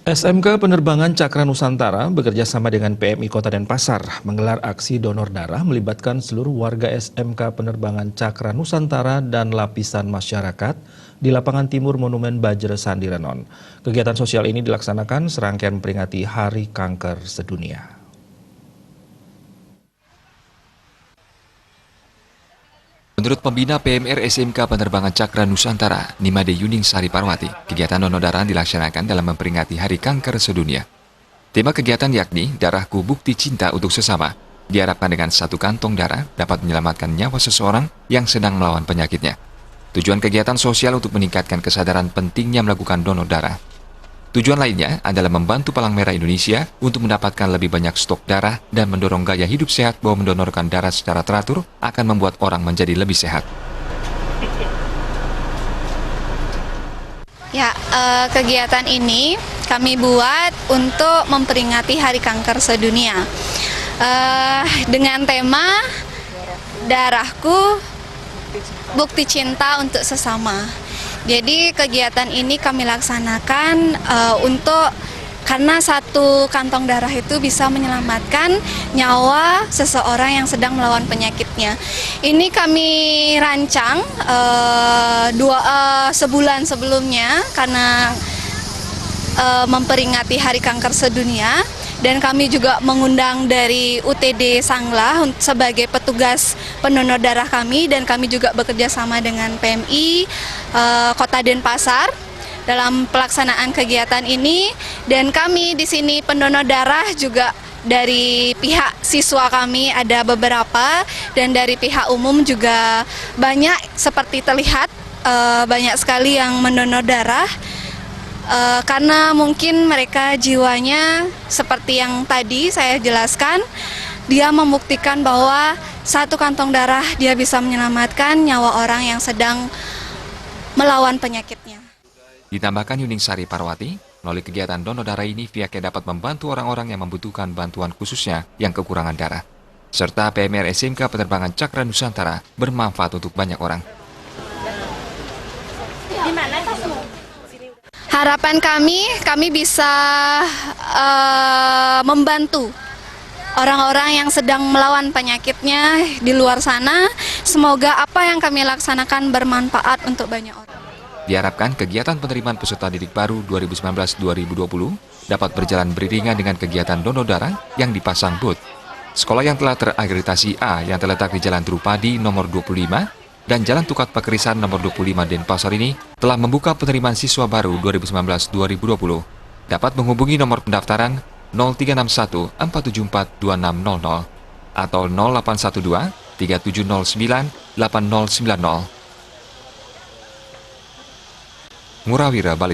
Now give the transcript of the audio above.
SMK Penerbangan Cakra Nusantara bekerja sama dengan PMI Kota Denpasar menggelar aksi donor darah melibatkan seluruh warga SMK Penerbangan Cakra Nusantara dan lapisan masyarakat di lapangan timur Monumen Bajra Sandi Renon. Kegiatan sosial ini dilaksanakan serangkaian memperingati Hari Kanker Sedunia. Menurut pembina PMR SMK Penerbangan Cakra Nusantara, Nimade Yuning Sari Parwati, kegiatan donor darah dilaksanakan dalam memperingati Hari Kanker Sedunia. Tema kegiatan yakni Darahku Bukti Cinta untuk Sesama. Diharapkan dengan satu kantong darah dapat menyelamatkan nyawa seseorang yang sedang melawan penyakitnya. Tujuan kegiatan sosial untuk meningkatkan kesadaran pentingnya melakukan donor darah. Tujuan lainnya adalah membantu Palang Merah Indonesia untuk mendapatkan lebih banyak stok darah dan mendorong gaya hidup sehat bahwa mendonorkan darah secara teratur akan membuat orang menjadi lebih sehat. Ya, kegiatan ini kami buat untuk memperingati Hari Kanker Sedunia dengan tema Darahku Bukti Cinta untuk Sesama. Jadi kegiatan ini kami laksanakan karena satu kantong darah itu bisa menyelamatkan nyawa seseorang yang sedang melawan penyakitnya. Ini kami rancang sebulan sebelumnya karena memperingati Hari Kanker Sedunia. Dan kami juga mengundang dari UTD Sanglah sebagai petugas pendonor darah kami, dan kami juga bekerja sama dengan PMI Kota Denpasar dalam pelaksanaan kegiatan ini. Dan kami di sini pendonor darah juga dari pihak siswa kami ada beberapa, dan dari pihak umum juga banyak, seperti terlihat banyak sekali yang mendonor darah. Karena mungkin mereka jiwanya seperti yang tadi saya jelaskan, dia membuktikan bahwa satu kantong darah dia bisa menyelamatkan nyawa orang yang sedang melawan penyakitnya. Ditambahkan Yuning Sari Parwati, melalui kegiatan donor darah ini pihaknya dapat membantu orang-orang yang membutuhkan bantuan khususnya yang kekurangan darah. Serta PMR SMK Penerbangan Cakra Nusantara bermanfaat untuk banyak orang. Harapan kami bisa membantu orang-orang yang sedang melawan penyakitnya di luar sana. Semoga apa yang kami laksanakan bermanfaat untuk banyak orang. Diharapkan kegiatan penerimaan peserta didik baru 2019-2020 dapat berjalan beriringan dengan kegiatan donor darah yang dipasang booth. Sekolah yang telah terakreditasi A yang terletak di Jalan Drupadi nomor 25 dan Jalan Tukat Pakerisan nomor 25 Denpasar ini telah membuka penerimaan siswa baru 2019-2020. Dapat menghubungi nomor pendaftaran 0361 474 2600 atau 0812 3709 8090. Murawira Balik.